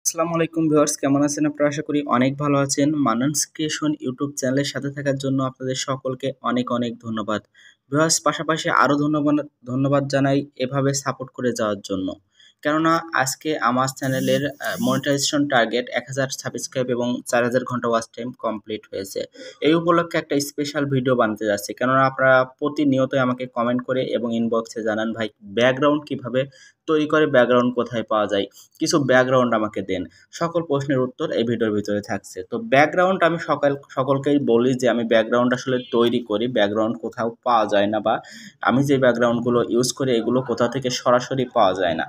আসসালামু আলাইকুম ভিউয়ার্স, কেমন আছেন আপনারা? আশা করি অনেক ভালো আছেন। মান্নানস ক্রিয়েশন ইউটিউব চ্যানেলের সাথে থাকার জন্য আপনাদের সকলকে অনেক অনেক ধন্যবাদ। ভিউয়ার্স, পাশাপাশি আরও ধন্যবাদ জানাই এভাবে সাপোর্ট করে যাওয়ার জন্য। কেননা আজকে আমার চ্যানেলের মনিটাইজেশন টার্গেট 1000 সাবস্ক্রাইব এবং 4000 ঘন্টা ওয়াচ টাইম কমপ্লিট হয়েছে। এই উপলক্ষে একটা স্পেশাল ভিডিও বানাতে যাচ্ছি, কেননা আপনারা প্রতিনিয়তই আমাকে কমেন্ট করে এবং ইনবক্সে জানান ভাই ব্যাকগ্রাউন্ড কিভাবে তৈরি করে, ব্যাকগ্রাউন্ড কোথায় পাওয়া যায়, কিছু ব্যাকগ্রাউন্ড আমাকে দেন। সকল প্রশ্নের উত্তর এই ভিডিওর ভিতরে থাকছে। তো ব্যাকগ্রাউন্ড আমি সকলকেই বলি যে আমি ব্যাকগ্রাউন্ড আসলে তৈরি করি, ব্যাকগ্রাউন্ড কোথাও পাওয়া যায় না, বা আমি যে ব্যাকগ্রাউন্ডগুলো ইউজ করি এগুলো কোথাও থেকে সরাসরি পাওয়া যায় না।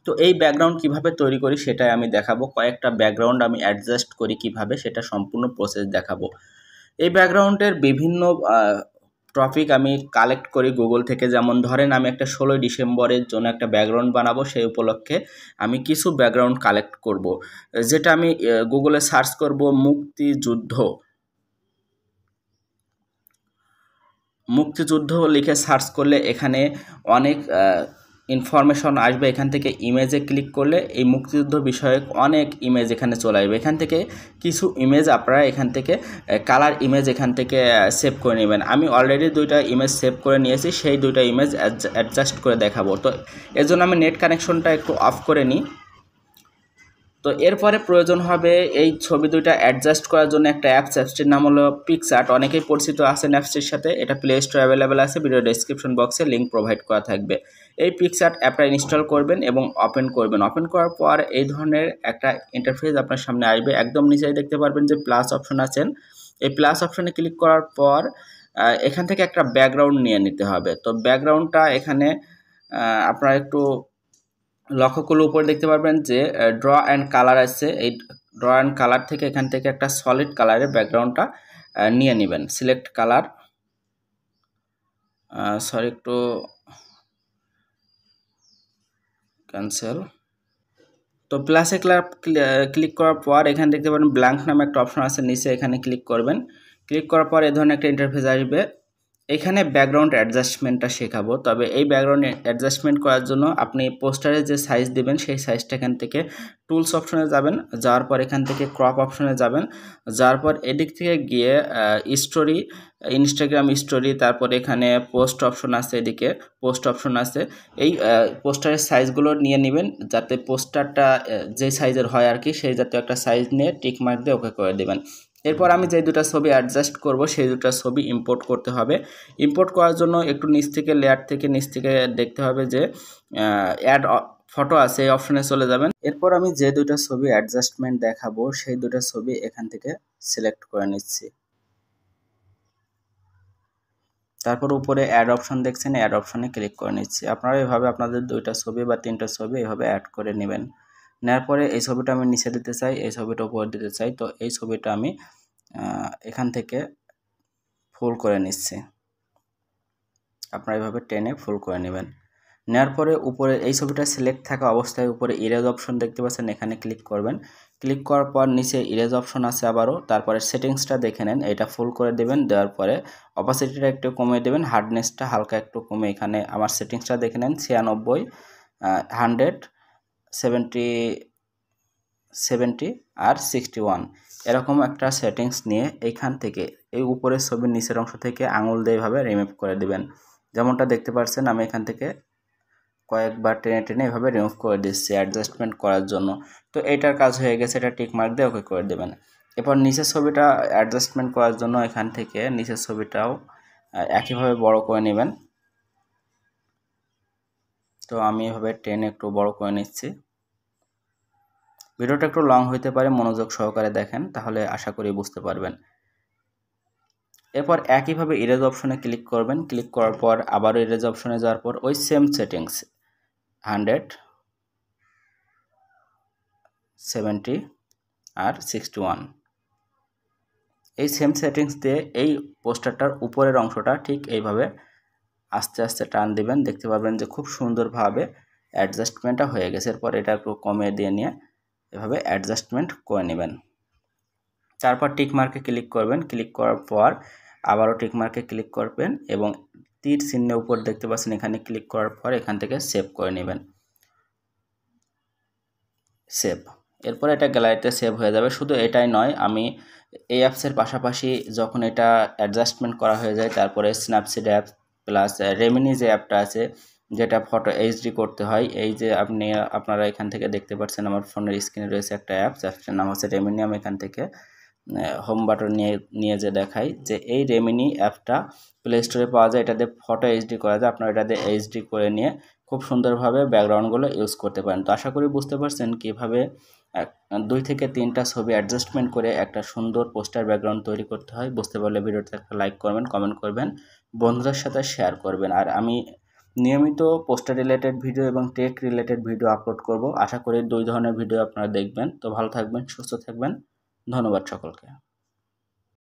তো এই ব্যাকগ্রাউন্ড কিভাবে তৈরি করি সেটাই আমি দেখাবো। কয়েকটা ব্যাকগ্রাউন্ড আমি অ্যাডজাস্ট করি কিভাবে, সেটা সম্পূর্ণ প্রসেস দেখাবো। এই ব্যাকগ্রাউন্ডের বিভিন্ন টপিক আমি কালেক্ট করি গুগল থেকে। যেমন ধরেন আমি একটা 16ই ডিসেম্বরের জন্য একটা ব্যাকগ্রাউন্ড বানাবো, সেই উপলক্ষে আমি কিছু ব্যাকগ্রাউন্ড কালেক্ট করব, যেটা আমি গুগলে সার্চ করব মুক্তিযুদ্ধ লিখে সার্চ করলে এখানে অনেক ইনফরমেশন আসবে। এখান থেকে ইমেজে ক্লিক করলে এই মুক্তিযুদ্ধ বিষয়ক অনেক ইমেজ এখানে চলে আসবে। এখান থেকে কিছু ইমেজ আপনারা এখান থেকে কালার ইমেজ এখান থেকে সেভ করে নেবেন। আমি অলরেডি 2টা ইমেজ সেভ করে নিয়েছি, সেই 2টা ইমেজ অ্যাডজাস্ট করে দেখাবো। তো এর জন্য আমি নেট কানেকশনটা একটু অফ করে নিই। তো এরপরে প্রয়োজন হবে এই ছবি 2টা অ্যাডজাস্ট করার জন্য একটা অ্যাপসটির নাম হলো পিক্সআর্ট। অনেকেই পরিচিত আছেন অ্যাপসটির সাথে। এটা প্লে স্টোরে অ্যাভেলেবেল আছে, ভিডিও ডেসক্রিপশন বক্সে লিঙ্ক প্রোভাইড করা থাকবে। এই পিক্সআর্ট অ্যাপটা ইনস্টল করবেন এবং ওপেন করবেন। ওপেন করার পর এই ধরনের একটা ইন্টারফেস আপনার সামনে আসবে। একদম নিচেই দেখতে পারবেন যে প্লাস অপশন আছেন। এই প্লাস অপশনে ক্লিক করার পর এখান থেকে একটা ব্যাকগ্রাউন্ড নিয়ে নিতে হবে। তো ব্যাকগ্রাউন্ডটা এখানে আপনারা একটু লক্ষ্য করলে উপরে দেখতে পারবেন যে ড্র অ্যান্ড কালার আছে। এই ড্র অ্যান্ড কালার থেকে এখান থেকে একটা সলিড কালারের ব্যাকগ্রাউন্ডটা নিয়ে নেবেন। সিলেক্ট কালার, একটু ক্যান্সেল। তো প্লাসে ক্লিক করার পর এখানে দেখতে পারেন ব্ল্যাঙ্ক নামে একটা অপশন আছে নিচে, এখানে ক্লিক করবেন। ক্লিক করার পর এই ধরনের একটা ইন্টারফেস আসবে। এখানে ব্যাকগ্রাউন্ড অ্যাডজাস্টমেন্টটা শেখাবো। তবে এই ব্যাকগ্রাউন্ড অ্যাডজাস্টমেন্ট করার জন্য আপনি পোস্টারে যে সাইজ দেবেন সেই সাইজটা এখান থেকে টুলস অপশনে যাবেন, যাওয়ার পর এখান থেকে ক্রপ অপশনে যাবেন, যাওয়ার পর এদিক থেকে গিয়ে স্টোরি, ইনস্টাগ্রাম স্টোরি, তারপর এখানে পোস্ট অপশন আছে, এদিকে পোস্ট অপশন আছে। এই পোস্টারের সাইজগুলো নিয়ে নেবেন, যাতে পোস্টারটা যে সাইজের হয় আর কি, সেই জাতীয় একটা সাইজ নিয়ে টিক মার্ক দিয়ে ওকে করে দেবেন। এরপর আমি যে 2টা ছবি অ্যাডজাস্ট করব সেই 2টা ছবি ইম্পোর্ট করতে হবে। ইম্পোর্ট করার জন্য একটু নিচ থেকে লেয়ার থেকে নিচ থেকে দেখতে হবে যে অ্যাড ফটো আছে, এই অপশনে চলে যাবেন। এরপর আমি যে 2টা ছবি অ্যাডজাস্টমেন্ট দেখাবো সেই 2টা ছবি এখান থেকে সিলেক্ট করে নিচ্ছি। তারপর উপরে অ্যাড অপশন দেখছেন, অ্যাড অপশনে ক্লিক করে নিচ্ছি। আপনারা এভাবে আপনাদের 2টা ছবি বা 3টা ছবি এভাবে অ্যাড করে নেবেন। নেওয়ার পরে এই ছবিটা আমি নিচে দিতে চাই, এই ছবিটা উপরে দিতে চাই। তো এই ছবিটা আমি এখান থেকে ফুল করে নিচ্ছি। আপনারা এভাবে টেনে ফুল করে নেবেন। নেওয়ার পরে উপরে এই ছবিটা সিলেক্ট থাকা অবস্থায় উপরে ইরেজ অপশন দেখতে পাচ্ছেন, এখানে ক্লিক করবেন। ক্লিক করার পর নিচে ইরেজ অপশন আছে আবারও। তারপরে সেটিংসটা দেখে নেন, এটা ফুল করে দেবেন। দেওয়ার পরে অপাসিটিটা একটু কমিয়ে দেবেন, হার্ডনেসটা হালকা একটু কমে, এখানে আমার সেটিংসটা দেখে নেন 96, 100, 70 আর 61, এরকম একটা সেটিংস নিয়ে এইখান থেকে এই উপরের ছবির নিচের অংশ থেকে আঙুল দিয়ে এভাবে রিমুভ করে দিবেন। যেমনটা দেখতে পাচ্ছেন আমি এখান থেকে কয়েকবার টেনে টেনে এভাবে রিমুভ করে দিচ্ছি অ্যাডজাস্টমেন্ট করার জন্য। তো এইটার কাজ হয়ে গেছে, এটা টিক মার্ক দিয়ে ওকে করে দেবেন। এরপর নিচের ছবিটা অ্যাডজাস্টমেন্ট করার জন্য এখান থেকে নিচের ছবিটাও একইভাবে বড় করে নেবেন। তো আমি এভাবে টেনে একটু বড় করে নিচ্ছি। ভিডিওটা একটু লং হইতে পারে, মনোযোগ সহকারে দেখেন তাহলে আশা করি বুঝতে পারবেন। এরপর একইভাবে ইরেজ অপশনে ক্লিক করবেন। ক্লিক করার পর আবারও ইরেজ অপশনে যাওয়ার পর ওই সেম সেটিংস 100, 70 আর 61, এই সেম সেটিংস দিয়ে এই পোস্টারটার উপরের অংশটা ঠিক এইভাবে আস্তে আস্তে টান দিবেন। দেখতে পাবেন যে খুব সুন্দরভাবে অ্যাডজাস্টমেন্টটা হয়ে গেছে। এরপর এটা একটু কমিয়ে দিয়ে নিয়ে এভাবে অ্যাডজাস্টমেন্ট করে নেবেন। তারপর টিক মার্কে ক্লিক করবেন। ক্লিক করার পর আবারও টিক মার্কে ক্লিক করবেন এবং তীর চিহ্নের উপর দেখতে পাচ্ছেন, এখানে ক্লিক করার পর এখান থেকে সেভ করে নেবেন। সেভ, এরপর এটা গ্যালারিতে সেভ হয়ে যাবে। শুধু এটাই নয়, আমি এই অ্যাপসের পাশাপাশি যখন এটা অ্যাডজাস্টমেন্ট করা হয়ে যায় তারপরে স্ন্যাপসিড অ্যাপ প্লাস রেমিনি যে অ্যাপটা আছে যেটা ফটো এইচডি করতে হয়, এই যে আপনারা এখান থেকে দেখতে পাচ্ছেন আমার ফোনের স্ক্রিনে রয়েছে একটা অ্যাপসটার নাম হচ্ছে রেমিনি। আমি এখান থেকে হোম বাটন নিয়ে যে দেখাই যে এই রেমিনি অ্যাপটা প্লে স্টোরে পাওয়া যায়। এটাতে ফটো এইচডি করা যায়, আপনারা এটাতে এইচডি করে নিয়ে খুব সুন্দরভাবে ব্যাকগ্রাউন্ডগুলো ইউজ করতে পারেন। তো আশা করি বুঝতে পারছেন কীভাবে 2 থেকে 3টা ছবি অ্যাডজাস্টমেন্ট করে একটা সুন্দর পোস্টার ব্যাকগ্রাউন্ড তৈরি করতে হয়। বুঝতে পারলে ভিডিওতে একটা লাইক করবেন, কমেন্ট করবেন, বন্ধুদের সাথে শেয়ার করবেন। আর আমি নিয়মিত পোস্টার রিলেটেড ভিডিও এবং টেক রিলেটেড ভিডিও আপলোড করব। আশা করি 2 ধরনের ভিডিও আপনারা দেখবেন। তো ভালো থাকবেন, সুস্থ থাকবেন, ধন্যবাদ সকলকে।